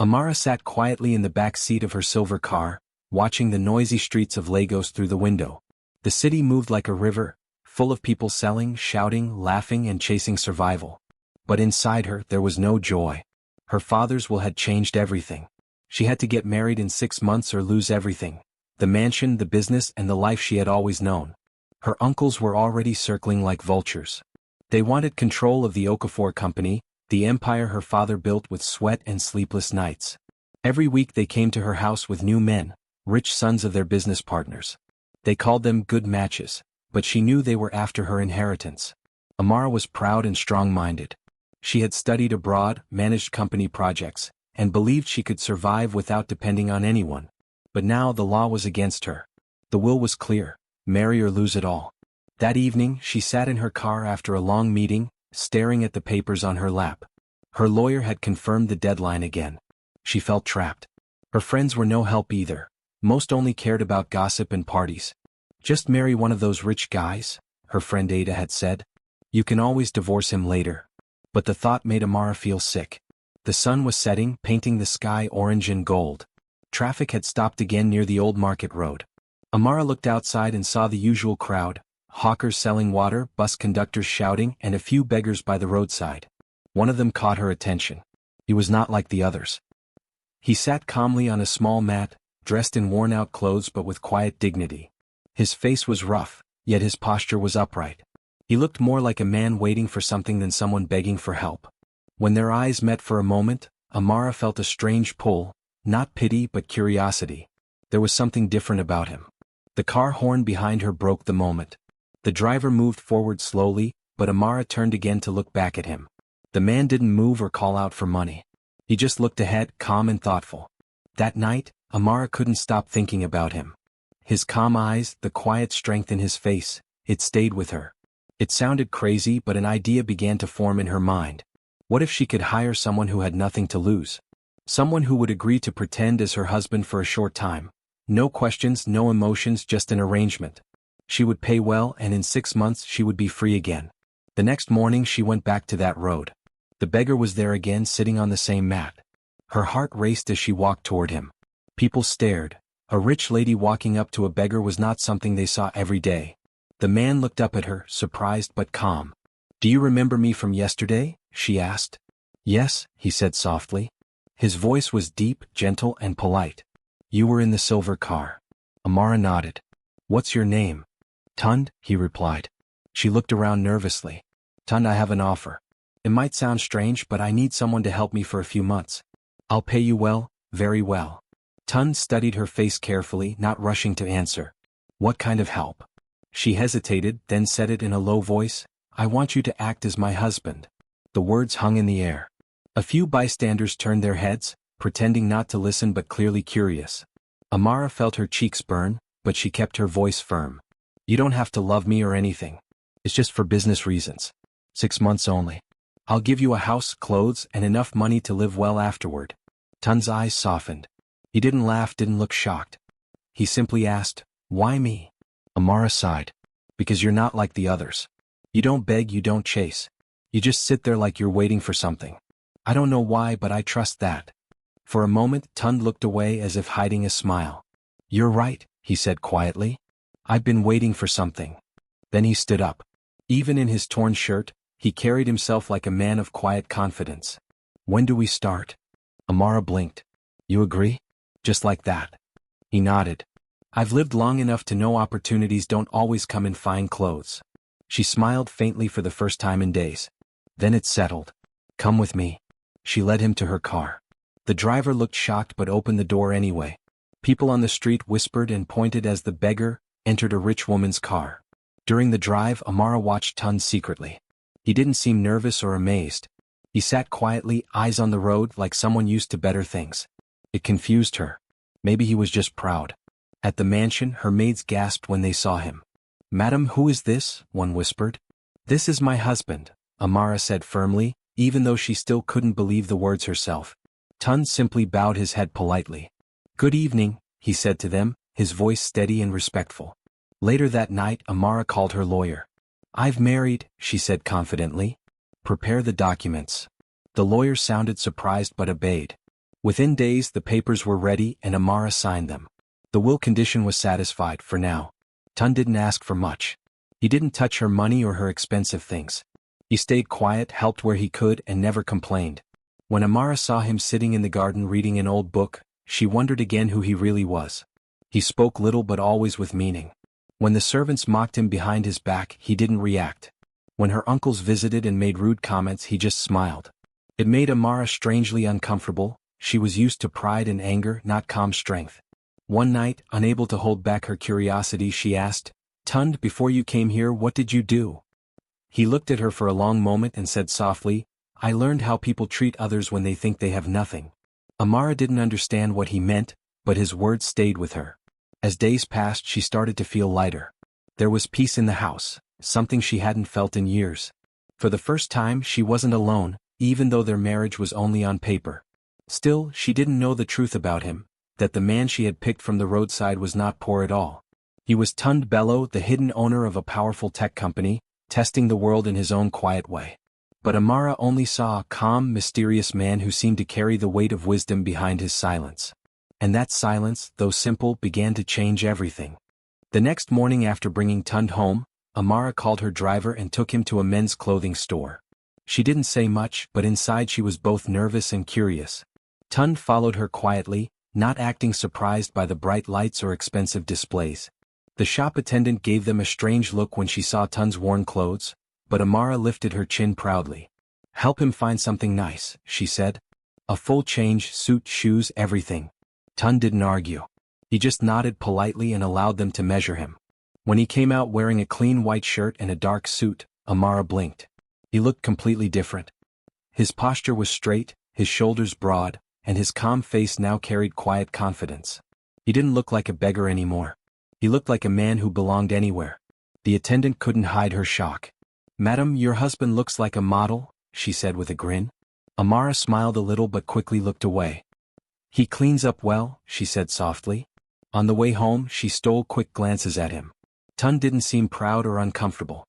Amara sat quietly in the back seat of her silver car, watching the noisy streets of Lagos through the window. The city moved like a river, full of people selling, shouting, laughing, and chasing survival. But inside her, there was no joy. Her father's will had changed everything. She had to get married in 6 months or lose everything: the mansion, the business, and the life she had always known. Her uncles were already circling like vultures. They wanted control of the Okafor company, the empire her father built with sweat and sleepless nights. Every week they came to her house with new men, rich sons of their business partners. They called them good matches, but she knew they were after her inheritance. Amara was proud and strong-minded. She had studied abroad, managed company projects, and believed she could survive without depending on anyone. But now the law was against her. The will was clear: marry or lose it all. That evening, she sat in her car after a long meeting, staring at the papers on her lap. Her lawyer had confirmed the deadline again. She felt trapped. Her friends were no help either. Most only cared about gossip and parties. "Just marry one of those rich guys," her friend Ada had said. "You can always divorce him later." But the thought made Amara feel sick. The sun was setting, painting the sky orange and gold. Traffic had stopped again near the old market road. Amara looked outside and saw the usual crowd: hawkers selling water, bus conductors shouting, and a few beggars by the roadside. One of them caught her attention. He was not like the others. He sat calmly on a small mat, dressed in worn-out clothes but with quiet dignity. His face was rough, yet his posture was upright. He looked more like a man waiting for something than someone begging for help. When their eyes met for a moment, Amara felt a strange pull, not pity but curiosity. There was something different about him. The car horn behind her broke the moment. The driver moved forward slowly, but Amara turned again to look back at him. The man didn't move or call out for money. He just looked ahead, calm and thoughtful. That night, Amara couldn't stop thinking about him. His calm eyes, the quiet strength in his face, it stayed with her. It sounded crazy, but an idea began to form in her mind. What if she could hire someone who had nothing to lose? Someone who would agree to pretend as her husband for a short time. No questions, no emotions, just an arrangement. She would pay well, and in 6 months she would be free again. The next morning she went back to that road. The beggar was there again, sitting on the same mat. Her heart raced as she walked toward him. People stared. A rich lady walking up to a beggar was not something they saw every day. The man looked up at her, surprised but calm. "Do you remember me from yesterday?" she asked. "Yes," he said softly. His voice was deep, gentle, and polite. "You were in the silver car." Amara nodded. "What's your name?" "Tund," he replied. She looked around nervously. "Tund, I have an offer. It might sound strange, but I need someone to help me for a few months. I'll pay you well, very well." Tund studied her face carefully, not rushing to answer. "What kind of help?" She hesitated, then said it in a low voice: "I want you to act as my husband." The words hung in the air. A few bystanders turned their heads, pretending not to listen but clearly curious. Amara felt her cheeks burn, but she kept her voice firm. "You don't have to love me or anything. It's just for business reasons. 6 months only. I'll give you a house, clothes, and enough money to live well afterward." Tund's eyes softened. He didn't laugh, didn't look shocked. He simply asked, "Why me?" Amara sighed. "Because you're not like the others. You don't beg, you don't chase. You just sit there like you're waiting for something. I don't know why, but I trust that." For a moment, Tund looked away as if hiding a smile. "You're right," he said quietly. "I've been waiting for something." Then he stood up. Even in his torn shirt, he carried himself like a man of quiet confidence. "When do we start?" Amara blinked. "You agree?" "Just like that." He nodded. "I've lived long enough to know opportunities don't always come in fine clothes." She smiled faintly for the first time in days. Then it settled. "Come with me." She led him to her car. The driver looked shocked but opened the door anyway. People on the street whispered and pointed as the beggar entered a rich woman's car. During the drive, Amara watched Tund secretly. He didn't seem nervous or amazed. He sat quietly, eyes on the road, like someone used to better things. It confused her. Maybe he was just proud. At the mansion, her maids gasped when they saw him. "Madam, who is this?" one whispered. "This is my husband," Amara said firmly, even though she still couldn't believe the words herself. Tund simply bowed his head politely. "Good evening," he said to them, his voice steady and respectful. Later that night, Amara called her lawyer. "I've married," she said confidently. "Prepare the documents." The lawyer sounded surprised but obeyed. Within days the papers were ready and Amara signed them. The will condition was satisfied for now. Tund didn't ask for much. He didn't touch her money or her expensive things. He stayed quiet, helped where he could, and never complained. When Amara saw him sitting in the garden reading an old book, she wondered again who he really was. He spoke little but always with meaning. When the servants mocked him behind his back, he didn't react. When her uncles visited and made rude comments, he just smiled. It made Amara strangely uncomfortable. She was used to pride and anger, not calm strength. One night, unable to hold back her curiosity, she asked, "Tund, before you came here, what did you do?" He looked at her for a long moment and said softly, "I learned how people treat others when they think they have nothing." Amara didn't understand what he meant, but his words stayed with her. As days passed, she started to feel lighter. There was peace in the house, something she hadn't felt in years. For the first time, she wasn't alone, even though their marriage was only on paper. Still, she didn't know the truth about him, that the man she had picked from the roadside was not poor at all. He was Tund Bello, the hidden owner of a powerful tech company, testing the world in his own quiet way. But Amara only saw a calm, mysterious man who seemed to carry the weight of wisdom behind his silence. And that silence, though simple, began to change everything. The next morning after bringing Tund home, Amara called her driver and took him to a men's clothing store. She didn't say much, but inside she was both nervous and curious. Tund followed her quietly, not acting surprised by the bright lights or expensive displays. The shop attendant gave them a strange look when she saw Tund's worn clothes, but Amara lifted her chin proudly. "Help him find something nice," she said. "A full change, suit, shoes, everything." Tund didn't argue. He just nodded politely and allowed them to measure him. When he came out wearing a clean white shirt and a dark suit, Amara blinked. He looked completely different. His posture was straight, his shoulders broad, and his calm face now carried quiet confidence. He didn't look like a beggar anymore. He looked like a man who belonged anywhere. The attendant couldn't hide her shock. "Madam, your husband looks like a model," she said with a grin. Amara smiled a little but quickly looked away. "He cleans up well," she said softly. On the way home, she stole quick glances at him. Tund didn't seem proud or uncomfortable.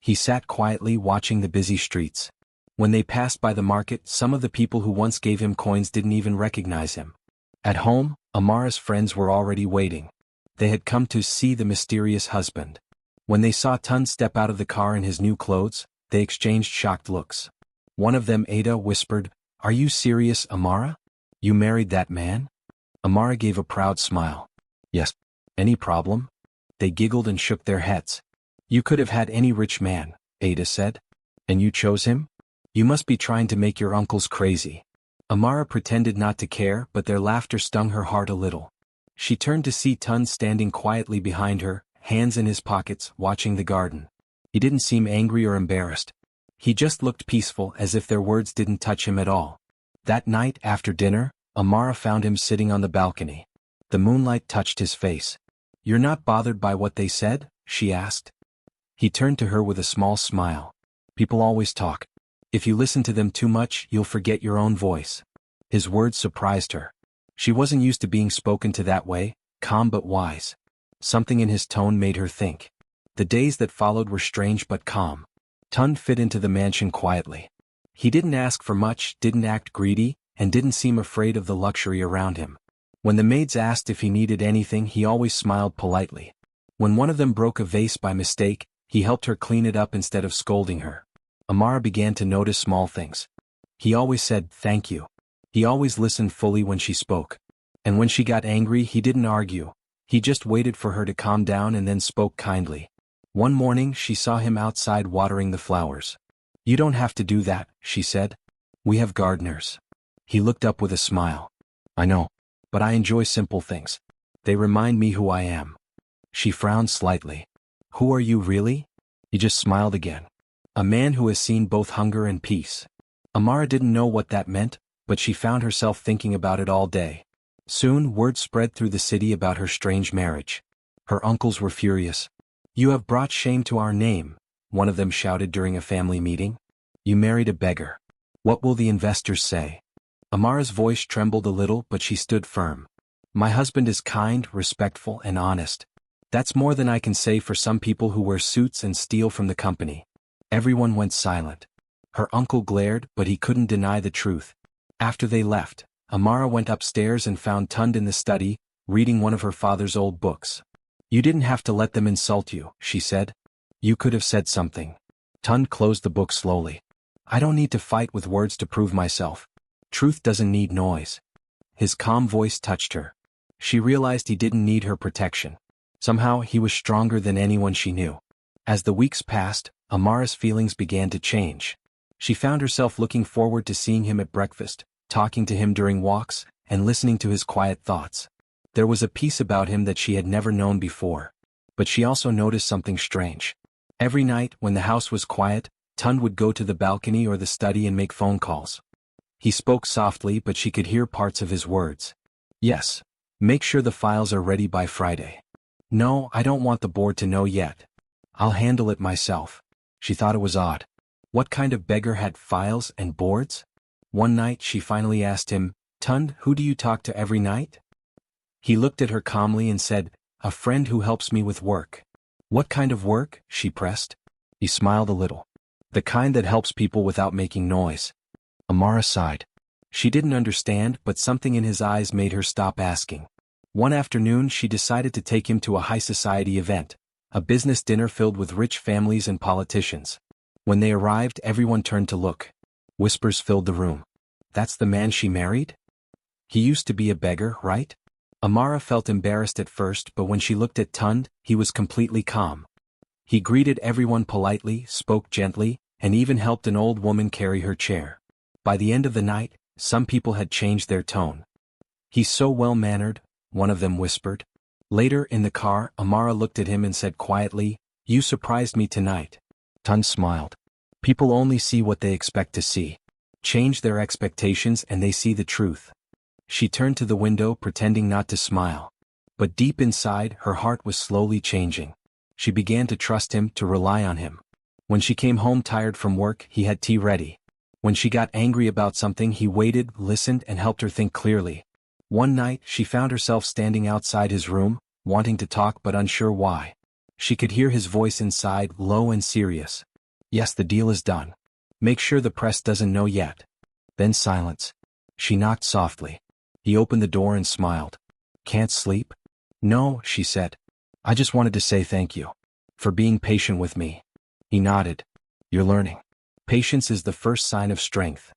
He sat quietly watching the busy streets. When they passed by the market, some of the people who once gave him coins didn't even recognize him. At home, Amara's friends were already waiting. They had come to see the mysterious husband. When they saw Tund step out of the car in his new clothes, they exchanged shocked looks. One of them, Ada, whispered, "Are you serious, Amara? You married that man?" Amara gave a proud smile. "Yes. Any problem?" They giggled and shook their heads. "You could have had any rich man," Ada said. "And you chose him? You must be trying to make your uncles crazy." Amara pretended not to care, but their laughter stung her heart a little. She turned to see Tund standing quietly behind her, hands in his pockets, watching the garden. He didn't seem angry or embarrassed. He just looked peaceful, as if their words didn't touch him at all. That night, after dinner, Amara found him sitting on the balcony. The moonlight touched his face. "You're not bothered by what they said?" she asked. He turned to her with a small smile. "People always talk. If you listen to them too much, you'll forget your own voice." His words surprised her. She wasn't used to being spoken to that way, calm but wise. Something in his tone made her think. The days that followed were strange but calm. Tund fit into the mansion quietly. He didn't ask for much, didn't act greedy, and didn't seem afraid of the luxury around him. When the maids asked if he needed anything, he always smiled politely. When one of them broke a vase by mistake, he helped her clean it up instead of scolding her. Amara began to notice small things. He always said, "Thank you." He always listened fully when she spoke. And when she got angry, he didn't argue. He just waited for her to calm down and then spoke kindly. One morning, she saw him outside watering the flowers. "You don't have to do that," she said. "We have gardeners." He looked up with a smile. "I know. But I enjoy simple things. They remind me who I am." She frowned slightly. "Who are you really?" He just smiled again. "A man who has seen both hunger and peace." Amara didn't know what that meant, but she found herself thinking about it all day. Soon, word spread through the city about her strange marriage. Her uncles were furious. "You have brought shame to our name," one of them shouted during a family meeting. "You married a beggar. What will the investors say?" Amara's voice trembled a little, but she stood firm. "My husband is kind, respectful, and honest. That's more than I can say for some people who wear suits and steal from the company." Everyone went silent. Her uncle glared, but he couldn't deny the truth. After they left, Amara went upstairs and found Tund in the study, reading one of her father's old books. "You didn't have to let them insult you," she said. "You could have said something." Tund closed the book slowly. "I don't need to fight with words to prove myself. Truth doesn't need noise." His calm voice touched her. She realized he didn't need her protection. Somehow he was stronger than anyone she knew. As the weeks passed, Amara's feelings began to change. She found herself looking forward to seeing him at breakfast, talking to him during walks, and listening to his quiet thoughts. There was a peace about him that she had never known before. But she also noticed something strange. Every night, when the house was quiet, Tund would go to the balcony or the study and make phone calls. He spoke softly, but she could hear parts of his words. "Yes. Make sure the files are ready by Friday." "No, I don't want the board to know yet. I'll handle it myself." She thought it was odd. What kind of beggar had files and boards? One night she finally asked him, "Tund, who do you talk to every night?" He looked at her calmly and said, "A friend who helps me with work." "What kind of work?" she pressed. He smiled a little. "The kind that helps people without making noise." Amara sighed. She didn't understand, but something in his eyes made her stop asking. One afternoon she decided to take him to a high society event, a business dinner filled with rich families and politicians. When they arrived, everyone turned to look. Whispers filled the room. "That's the man she married? He used to be a beggar, right?" Amara felt embarrassed at first, but when she looked at Tund, he was completely calm. He greeted everyone politely, spoke gently, and even helped an old woman carry her chair. By the end of the night, some people had changed their tone. "He's so well-mannered," one of them whispered. Later, in the car, Amara looked at him and said quietly, "You surprised me tonight." Tund smiled. "People only see what they expect to see. Change their expectations and they see the truth." She turned to the window, pretending not to smile. But deep inside, her heart was slowly changing. She began to trust him, to rely on him. When she came home tired from work, he had tea ready. When she got angry about something, he waited, listened, and helped her think clearly. One night, she found herself standing outside his room, wanting to talk but unsure why. She could hear his voice inside, low and serious. "Yes, the deal is done. Make sure the press doesn't know yet." Then silence. She knocked softly. He opened the door and smiled. "Can't sleep?" "No," she said. "I just wanted to say thank you. For being patient with me." He nodded. "You're learning. Patience is the first sign of strength."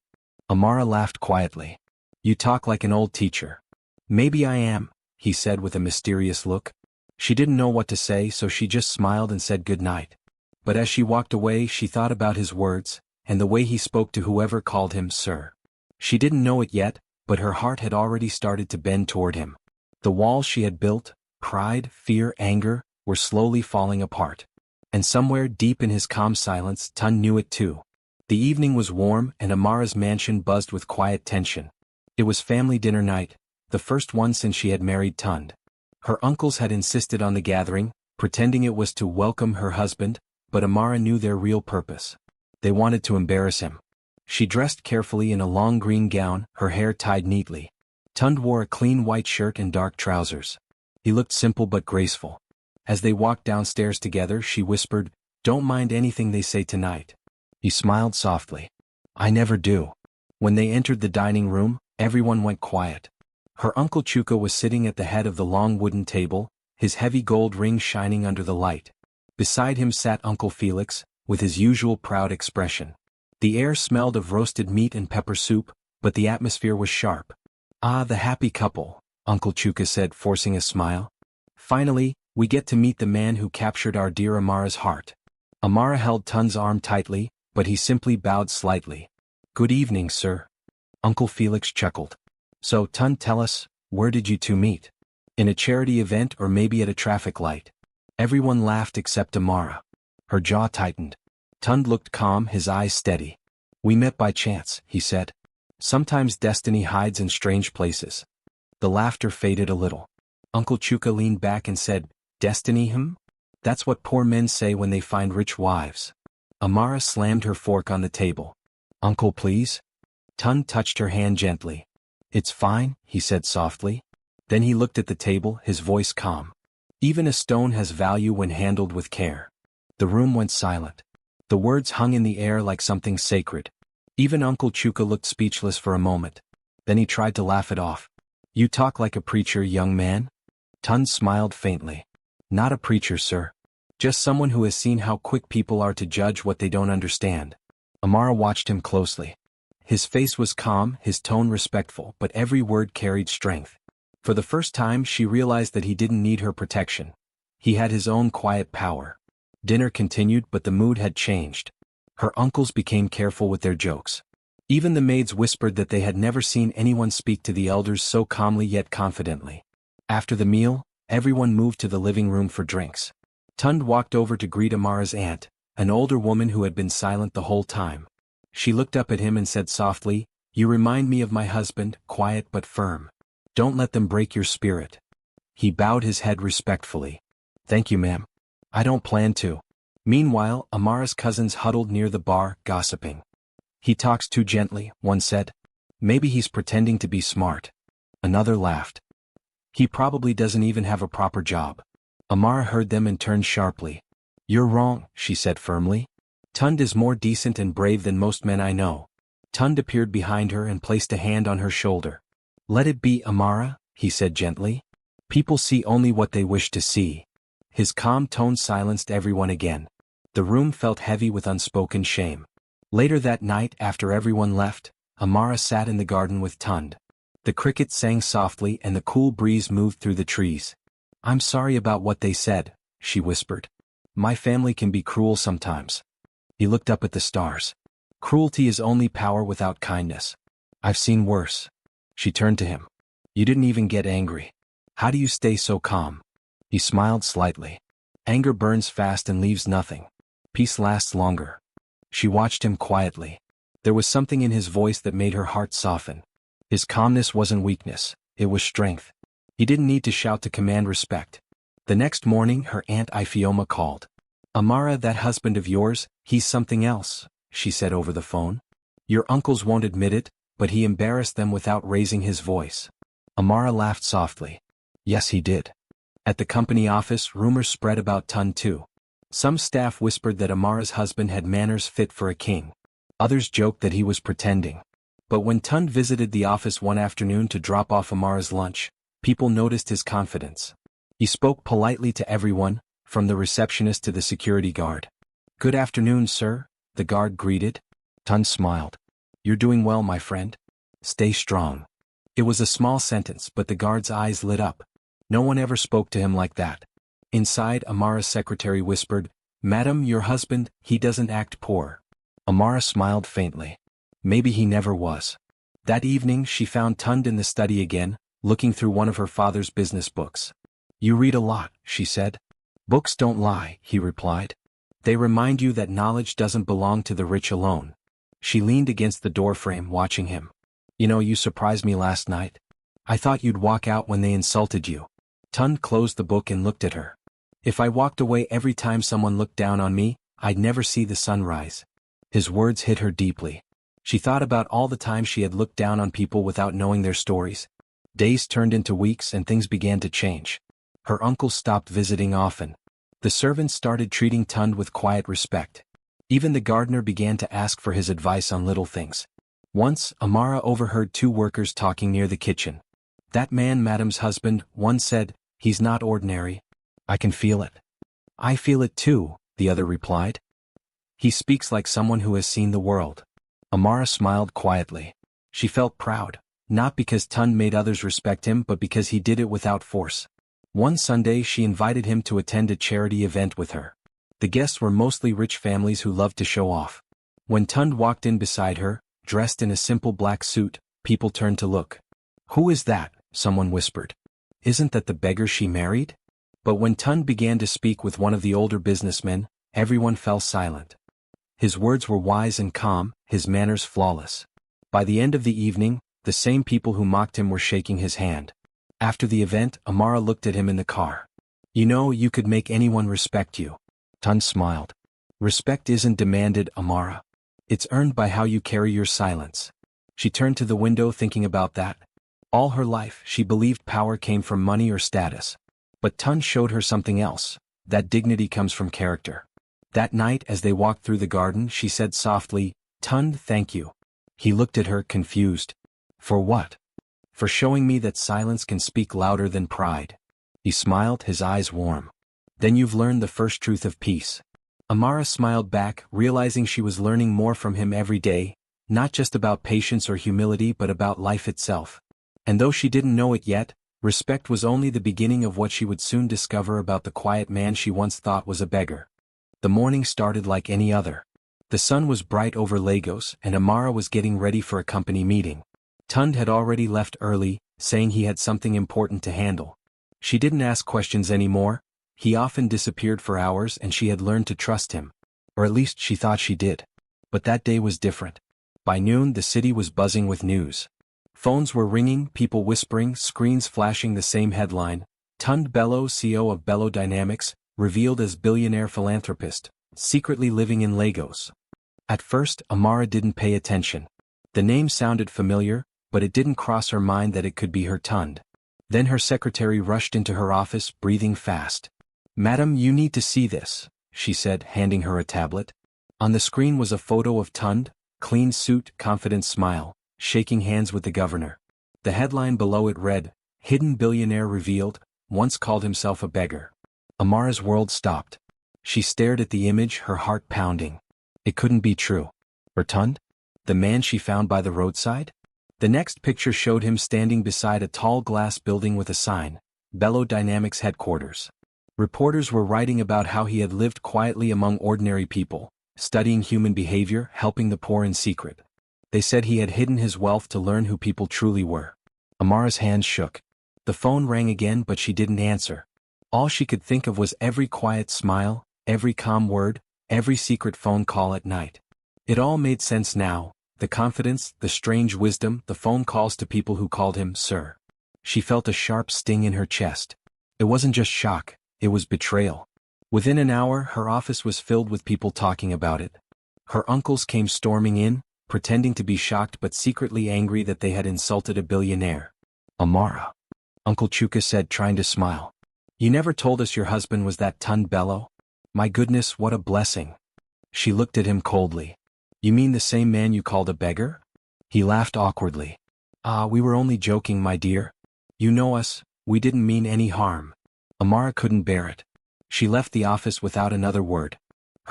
Amara laughed quietly. "You talk like an old teacher." "Maybe I am," he said with a mysterious look. She didn't know what to say, so she just smiled and said good night. But as she walked away, she thought about his words, and the way he spoke to whoever called him sir. She didn't know it yet, but her heart had already started to bend toward him. The walls she had built, pride, fear, anger, were slowly falling apart. And somewhere deep in his calm silence, Tund knew it too. The evening was warm, and Amara's mansion buzzed with quiet tension. It was family dinner night, the first one since she had married Tund. Her uncles had insisted on the gathering, pretending it was to welcome her husband, but Amara knew their real purpose. They wanted to embarrass him. She dressed carefully in a long green gown, her hair tied neatly. Tund wore a clean white shirt and dark trousers. He looked simple but graceful. As they walked downstairs together, she whispered, "Don't mind anything they say tonight." He smiled softly. "I never do." When they entered the dining room, everyone went quiet. Her Uncle Chuka was sitting at the head of the long wooden table, his heavy gold ring shining under the light. Beside him sat Uncle Felix, with his usual proud expression. The air smelled of roasted meat and pepper soup, but the atmosphere was sharp. "Ah, the happy couple," Uncle Chuka said, forcing a smile. "Finally, we get to meet the man who captured our dear Amara's heart." Amara held Tund's arm tightly, but he simply bowed slightly. "Good evening, sir." Uncle Felix chuckled. "So, Tund, tell us, where did you two meet? In a charity event or maybe at a traffic light?" Everyone laughed except Amara. Her jaw tightened. Tund looked calm, his eyes steady. "We met by chance," he said. "Sometimes destiny hides in strange places." The laughter faded a little. Uncle Chuka leaned back and said, "Destiny, him? That's what poor men say when they find rich wives." Amara slammed her fork on the table. "Uncle, please?" Tund touched her hand gently. "It's fine," he said softly. Then he looked at the table, his voice calm. "Even a stone has value when handled with care." The room went silent. The words hung in the air like something sacred. Even Uncle Chuka looked speechless for a moment. Then he tried to laugh it off. You talk like a preacher, young man? Tund smiled faintly. Not a preacher, sir. Just someone who has seen how quick people are to judge what they don't understand. Amara watched him closely. His face was calm, his tone respectful, but every word carried strength. For the first time she realized that he didn't need her protection. He had his own quiet power. Dinner continued, but the mood had changed. Her uncles became careful with their jokes. Even the maids whispered that they had never seen anyone speak to the elders so calmly yet confidently. After the meal, everyone moved to the living room for drinks. Tund walked over to greet Amara's aunt, an older woman who had been silent the whole time. She looked up at him and said softly, "You remind me of my husband, quiet but firm. Don't let them break your spirit." He bowed his head respectfully. "Thank you, ma'am. I don't plan to." Meanwhile, Amara's cousins huddled near the bar, gossiping. "He talks too gently," one said. "Maybe he's pretending to be smart." Another laughed. "He probably doesn't even have a proper job." Amara heard them and turned sharply. "You're wrong," she said firmly. "Tund is more decent and brave than most men I know." Tund appeared behind her and placed a hand on her shoulder. "Let it be, Amara," he said gently. "People see only what they wish to see." His calm tone silenced everyone again. The room felt heavy with unspoken shame. Later that night, after everyone left, Amara sat in the garden with Tund. The crickets sang softly and the cool breeze moved through the trees. "I'm sorry about what they said," she whispered. "My family can be cruel sometimes." He looked up at the stars. "Cruelty is only power without kindness. I've seen worse." She turned to him. "You didn't even get angry. How do you stay so calm?" He smiled slightly. "Anger burns fast and leaves nothing. Peace lasts longer." She watched him quietly. There was something in his voice that made her heart soften. His calmness wasn't weakness, it was strength. He didn't need to shout to command respect. The next morning, her Aunt Ifioma called. "Amara, that husband of yours, he's something else," she said over the phone. "Your uncles won't admit it, but he embarrassed them without raising his voice." Amara laughed softly. "Yes, he did." At the company office, rumors spread about Tund too. Some staff whispered that Amara's husband had manners fit for a king. Others joked that he was pretending. But when Tund visited the office one afternoon to drop off Amara's lunch, people noticed his confidence. He spoke politely to everyone, from the receptionist to the security guard. "Good afternoon, sir," the guard greeted. Tund smiled. "You're doing well, my friend. Stay strong." It was a small sentence, but the guard's eyes lit up. No one ever spoke to him like that. Inside, Amara's secretary whispered, "Madam, your husband, he doesn't act poor." Amara smiled faintly. Maybe he never was. That evening she found Tund in the study again, looking through one of her father's business books. "You read a lot," she said. "Books don't lie," he replied. "They remind you that knowledge doesn't belong to the rich alone." She leaned against the doorframe, watching him. "You know, you surprised me last night. I thought you'd walk out when they insulted you." Tund closed the book and looked at her. "If I walked away every time someone looked down on me, I'd never see the sun rise." His words hit her deeply. She thought about all the times she had looked down on people without knowing their stories. Days turned into weeks and things began to change. Her uncles stopped visiting often. The servants started treating Tund with quiet respect. Even the gardener began to ask for his advice on little things. Once, Amara overheard two workers talking near the kitchen. "That man, Madam's husband," one said, "he's not ordinary. I can feel it." "I feel it too," the other replied. "He speaks like someone who has seen the world." Amara smiled quietly. She felt proud, not because Tund made others respect him but because he did it without force. One Sunday she invited him to attend a charity event with her. The guests were mostly rich families who loved to show off. When Tund walked in beside her, dressed in a simple black suit, people turned to look. "Who is that?" someone whispered. "Isn't that the beggar she married?" But when Tund began to speak with one of the older businessmen, everyone fell silent. His words were wise and calm, his manners flawless. By the end of the evening, the same people who mocked him were shaking his hand. After the event, Amara looked at him in the car. "You know, you could make anyone respect you." Tund smiled. "Respect isn't demanded, Amara. It's earned by how you carry your silence." She turned to the window thinking about that. All her life, she believed power came from money or status. But Tund showed her something else, that dignity comes from character. That night, as they walked through the garden, she said softly, "Tund, thank you." He looked at her, confused. For what? For showing me that silence can speak louder than pride. He smiled, his eyes warm. Then you've learned the first truth of peace. Amara smiled back, realizing she was learning more from him every day, not just about patience or humility but about life itself. And though she didn't know it yet, respect was only the beginning of what she would soon discover about the quiet man she once thought was a beggar. The morning started like any other. The sun was bright over Lagos and Amara was getting ready for a company meeting. Tund had already left early, saying he had something important to handle. She didn't ask questions anymore. He often disappeared for hours and she had learned to trust him. Or at least she thought she did. But that day was different. By noon the city was buzzing with news. Phones were ringing, people whispering, screens flashing the same headline. Tund Bello, CEO of Bello Dynamics, revealed as billionaire philanthropist, secretly living in Lagos. At first, Amara didn't pay attention. The name sounded familiar, but it didn't cross her mind that it could be her Tund. Then her secretary rushed into her office, breathing fast. "Madam, you need to see this," she said, handing her a tablet. On the screen was a photo of Tund, clean suit, confident smile, shaking hands with the governor. The headline below it read, "Hidden Billionaire Revealed, Once Called Himself a Beggar." Amara's world stopped. She stared at the image, her heart pounding. It couldn't be true. Her Tund? The man she found by the roadside? The next picture showed him standing beside a tall glass building with a sign, Bello Dynamics Headquarters. Reporters were writing about how he had lived quietly among ordinary people, studying human behavior, helping the poor in secret. They said he had hidden his wealth to learn who people truly were. Amara's hands shook. The phone rang again but she didn't answer. All she could think of was every quiet smile, every calm word, every secret phone call at night. It all made sense now, the confidence, the strange wisdom, the phone calls to people who called him sir. She felt a sharp sting in her chest. It wasn't just shock, it was betrayal. Within an hour her office was filled with people talking about it. Her uncles came storming in, pretending to be shocked but secretly angry that they had insulted a billionaire. "Amara," Uncle Chuka said, trying to smile. "You never told us your husband was that Tund Bello? My goodness, what a blessing." She looked at him coldly. "You mean the same man you called a beggar?" He laughed awkwardly. "Ah, we were only joking, my dear. You know us, we didn't mean any harm." Amara couldn't bear it. She left the office without another word.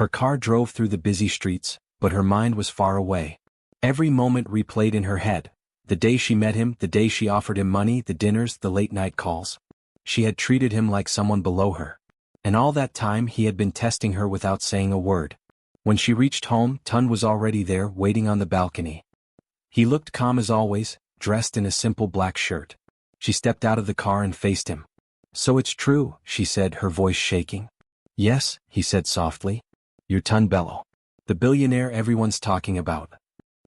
Her car drove through the busy streets, but her mind was far away. Every moment replayed in her head. The day she met him, the day she offered him money, the dinners, the late-night calls. She had treated him like someone below her. And all that time he had been testing her without saying a word. When she reached home, Tund was already there, waiting on the balcony. He looked calm as always, dressed in a simple black shirt. She stepped out of the car and faced him. "So it's true," she said, her voice shaking. "Yes," he said softly. "You're Tund Bello. The billionaire everyone's talking about."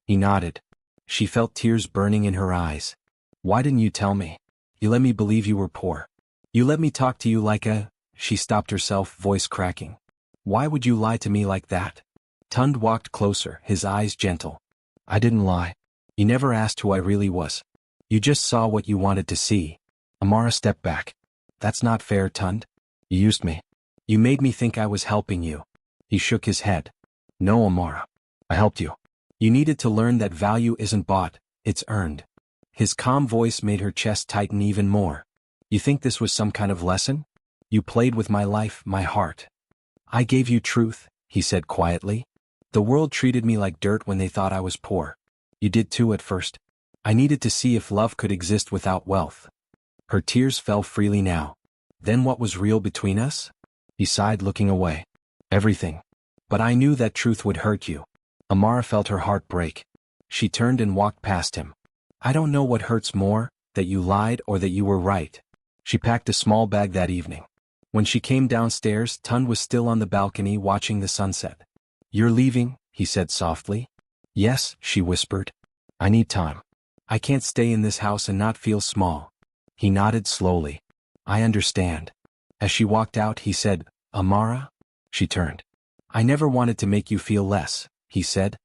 He nodded. She felt tears burning in her eyes. "Why didn't you tell me? You let me believe you were poor. You let me talk to you like a—" She stopped herself, voice cracking. "Why would you lie to me like that?" Tund walked closer, his eyes gentle. "I didn't lie. You never asked who I really was. You just saw what you wanted to see." Amara stepped back. "That's not fair, Tund. You used me. You made me think I was helping you." He shook his head. "No, Amara. I helped you. You needed to learn that value isn't bought, it's earned." His calm voice made her chest tighten even more. "You think this was some kind of lesson? You played with my life, my heart." "I gave you truth," he said quietly. "The world treated me like dirt when they thought I was poor. You did too at first. I needed to see if love could exist without wealth." Her tears fell freely now. "Then what was real between us?" He sighed, looking away. "Everything. But I knew that truth would hurt you." Amara felt her heart break. She turned and walked past him. "I don't know what hurts more, that you lied or that you were right." She packed a small bag that evening. When she came downstairs, Tund was still on the balcony watching the sunset. "You're leaving?" he said softly. "Yes," she whispered. "I need time. I can't stay in this house and not feel small." He nodded slowly. "I understand." As she walked out, he said, "Amara?" She turned. "I never wanted to make you feel less," he said.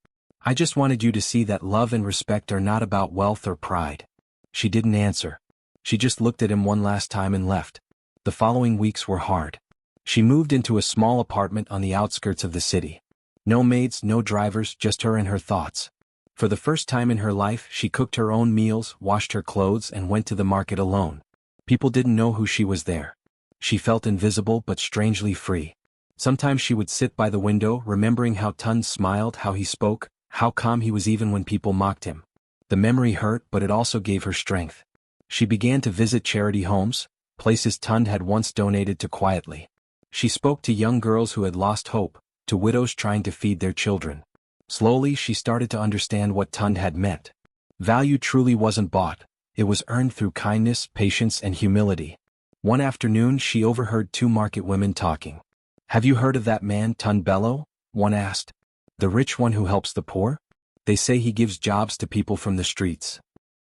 "I just wanted you to see that love and respect are not about wealth or pride." She didn't answer. She just looked at him one last time and left. The following weeks were hard. She moved into a small apartment on the outskirts of the city. No maids, no drivers, just her and her thoughts. For the first time in her life, she cooked her own meals, washed her clothes, and went to the market alone. People didn't know who she was there. She felt invisible but strangely free. Sometimes she would sit by the window, remembering how Tund smiled, how he spoke, how calm he was even when people mocked him. The memory hurt, but it also gave her strength. She began to visit charity homes, places Tund had once donated to quietly. She spoke to young girls who had lost hope, to widows trying to feed their children. Slowly she started to understand what Tund had meant. Value truly wasn't bought, it was earned through kindness, patience, and humility. One afternoon she overheard two market women talking. "Have you heard of that man Tund Bello?" one asked. "The rich one who helps the poor? They say he gives jobs to people from the streets."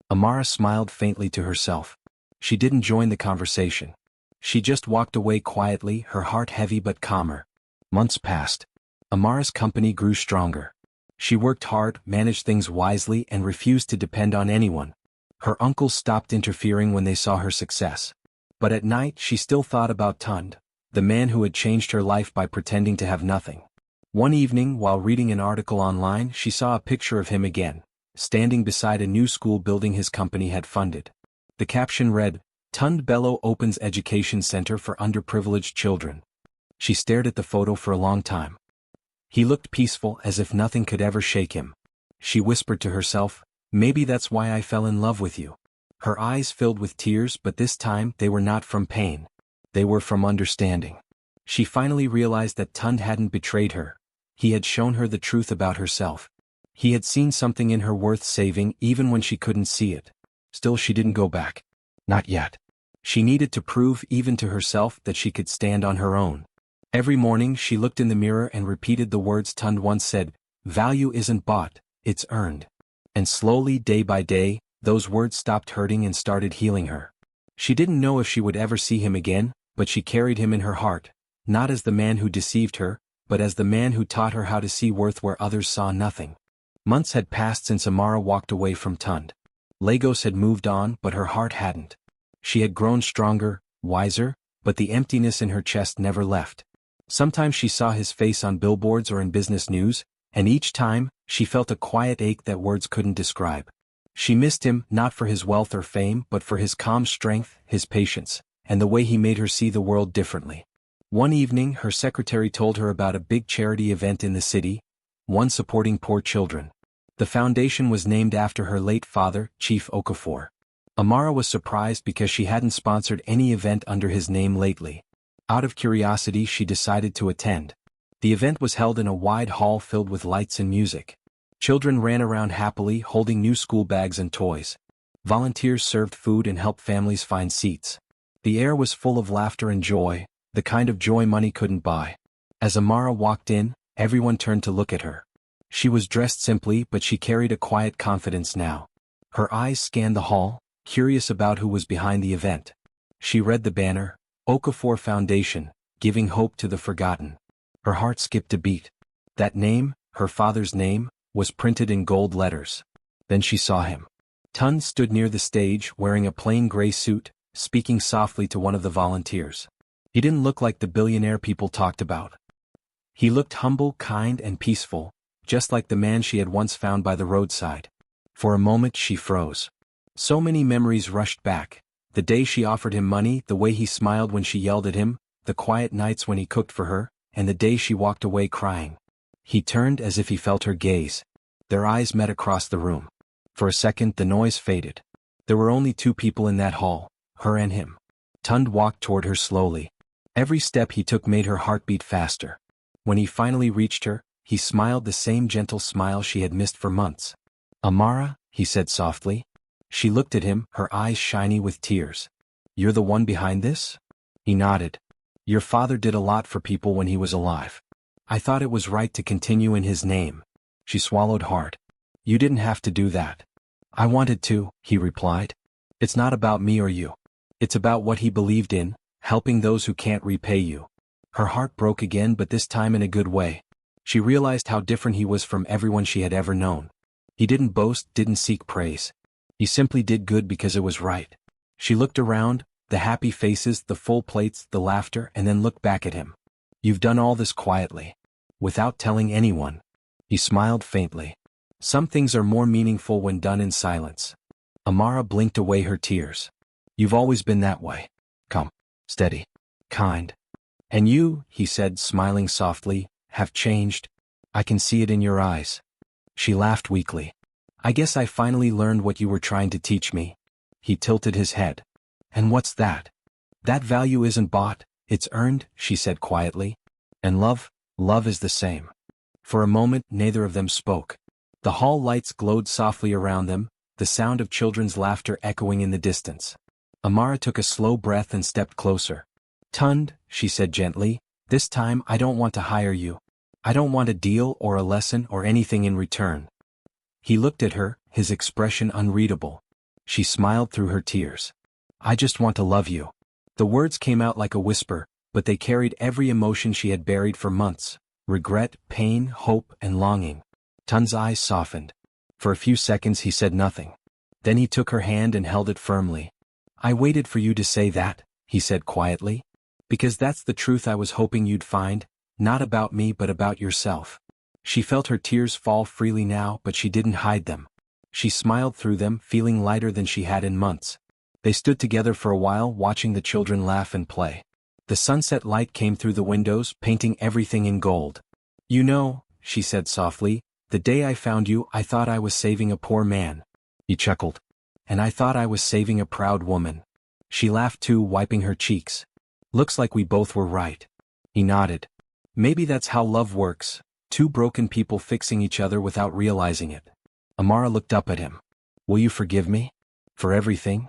Amara smiled faintly to herself. She didn't join the conversation. She just walked away quietly, her heart heavy but calmer. Months passed. Amara's company grew stronger. She worked hard, managed things wisely, and refused to depend on anyone. Her uncles stopped interfering when they saw her success. But at night she still thought about Tund, the man who had changed her life by pretending to have nothing. One evening, while reading an article online, she saw a picture of him again, standing beside a new school building his company had funded. The caption read, "Tund Bello opens education center for underprivileged children." She stared at the photo for a long time. He looked peaceful, as if nothing could ever shake him. She whispered to herself, "Maybe that's why I fell in love with you." Her eyes filled with tears, but this time they were not from pain. They were from understanding. She finally realized that Tund hadn't betrayed her. He had shown her the truth about herself. He had seen something in her worth saving even when she couldn't see it. Still, she didn't go back. Not yet. She needed to prove even to herself that she could stand on her own. Every morning she looked in the mirror and repeated the words Tund once said, "Value isn't bought, it's earned." And slowly, day by day, those words stopped hurting and started healing her. She didn't know if she would ever see him again, but she carried him in her heart, not as the man who deceived her, but as the man who taught her how to see worth where others saw nothing. Months had passed since Amara walked away from Tund. Lagos had moved on, but her heart hadn't. She had grown stronger, wiser, but the emptiness in her chest never left. Sometimes she saw his face on billboards or in business news, and each time, she felt a quiet ache that words couldn't describe. She missed him, not for his wealth or fame, but for his calm strength, his patience, and the way he made her see the world differently. One evening, her secretary told her about a big charity event in the city, one supporting poor children. The foundation was named after her late father, Chief Okafor. Amara was surprised because she hadn't sponsored any event under his name lately. Out of curiosity, she decided to attend. The event was held in a wide hall filled with lights and music. Children ran around happily, holding new school bags and toys. Volunteers served food and helped families find seats. The air was full of laughter and joy, the kind of joy money couldn't buy. As Amara walked in, everyone turned to look at her. She was dressed simply, but she carried a quiet confidence now. Her eyes scanned the hall, curious about who was behind the event. She read the banner, Okafor Foundation, giving hope to the forgotten. Her heart skipped a beat. That name, her father's name, was printed in gold letters. Then she saw him. Tund stood near the stage, wearing a plain gray suit, speaking softly to one of the volunteers. He didn't look like the billionaire people talked about. He looked humble, kind, and peaceful, just like the man she had once found by the roadside. For a moment she froze. So many memories rushed back. The day she offered him money, the way he smiled when she yelled at him, the quiet nights when he cooked for her, and the day she walked away crying. He turned as if he felt her gaze. Their eyes met across the room. For a second the noise faded. There were only two people in that hall, her and him. Tund walked toward her slowly. Every step he took made her heart beat faster. When he finally reached her, he smiled the same gentle smile she had missed for months. "Amara," he said softly. She looked at him, her eyes shiny with tears. "You're the one behind this?" He nodded. "Your father did a lot for people when he was alive. I thought it was right to continue in his name." She swallowed hard. "You didn't have to do that." "I wanted to," he replied. "It's not about me or you. It's about what he believed in, helping those who can't repay you." Her heart broke again, but this time in a good way. She realized how different he was from everyone she had ever known. He didn't boast, didn't seek praise. He simply did good because it was right. She looked around, the happy faces, the full plates, the laughter, and then looked back at him. "You've done all this quietly. Without telling anyone." He smiled faintly. Some things are more meaningful when done in silence. Amara blinked away her tears. You've always been that way. Calm, steady, kind. And you, he said, smiling softly, have changed. I can see it in your eyes. She laughed weakly. I guess I finally learned what you were trying to teach me. He tilted his head. And what's that? That value isn't bought, it's earned, she said quietly. And love is the same. For a moment, neither of them spoke. The hall lights glowed softly around them, the sound of children's laughter echoing in the distance. Amara took a slow breath and stepped closer. Tund, she said gently, this time I don't want to hire you. I don't want a deal or a lesson or anything in return. He looked at her, his expression unreadable. She smiled through her tears. I just want to love you. The words came out like a whisper, but they carried every emotion she had buried for months: regret, pain, hope, and longing. Tund's eyes softened. For a few seconds he said nothing. Then he took her hand and held it firmly. I waited for you to say that, he said quietly. Because that's the truth I was hoping you'd find, not about me but about yourself. She felt her tears fall freely now, but she didn't hide them. She smiled through them, feeling lighter than she had in months. They stood together for a while, watching the children laugh and play. The sunset light came through the windows, painting everything in gold. You know, she said softly, the day I found you, I thought I was saving a poor man. He chuckled. And I thought I was saving a proud woman. She laughed too, wiping her cheeks. Looks like we both were right. He nodded. Maybe that's how love works, two broken people fixing each other without realizing it. Amara looked up at him. Will you forgive me? For everything?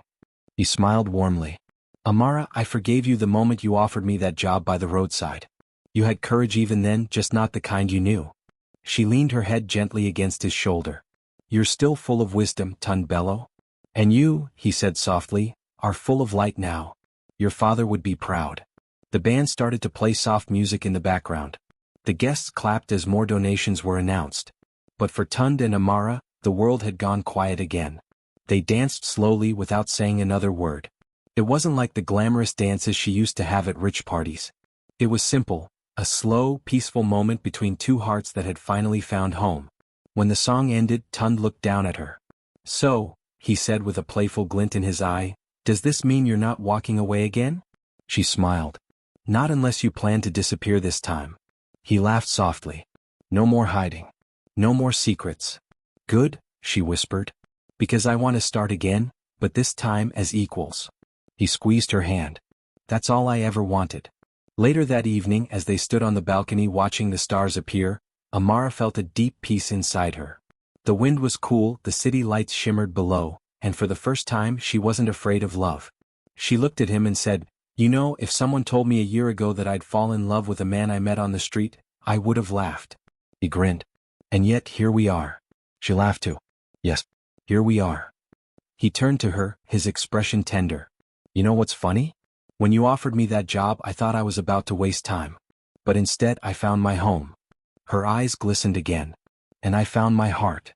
He smiled warmly. Amara, I forgave you the moment you offered me that job by the roadside. You had courage even then, just not the kind you knew. She leaned her head gently against his shoulder. You're still full of wisdom, Tund Bello. And you, he said softly, are full of light now. Your father would be proud. The band started to play soft music in the background. The guests clapped as more donations were announced. But for Tund and Amara, the world had gone quiet again. They danced slowly without saying another word. It wasn't like the glamorous dances she used to have at rich parties. It was simple, a slow, peaceful moment between two hearts that had finally found home. When the song ended, Tund looked down at her. So, he said with a playful glint in his eye, does this mean you're not walking away again? She smiled. Not unless you plan to disappear this time. He laughed softly. No more hiding. No more secrets. Good, she whispered. Because I want to start again, but this time as equals. He squeezed her hand. That's all I ever wanted. Later that evening, as they stood on the balcony watching the stars appear, Amara felt a deep peace inside her. The wind was cool, the city lights shimmered below, and for the first time she wasn't afraid of love. She looked at him and said, you know, if someone told me a year ago that I'd fall in love with a man I met on the street, I would have laughed. He grinned. And yet here we are. She laughed too. Yes, here we are. He turned to her, his expression tender. You know what's funny? When you offered me that job, I thought I was about to waste time. But instead I found my home. Her eyes glistened again. And I found my heart.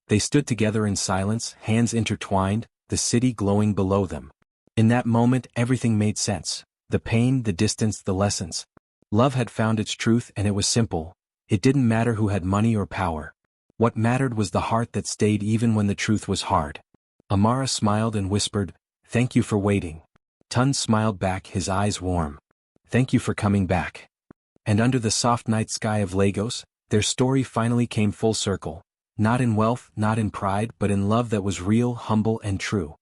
They stood together in silence, hands intertwined, the city glowing below them. In that moment everything made sense. The pain, the distance, the lessons. Love had found its truth, and it was simple. It didn't matter who had money or power. What mattered was the heart that stayed even when the truth was hard. Amara smiled and whispered, thank you for waiting. Tund smiled back, his eyes warm. Thank you for coming back. And under the soft night sky of Lagos, their story finally came full circle. Not in wealth, not in pride, but in love that was real, humble, and true.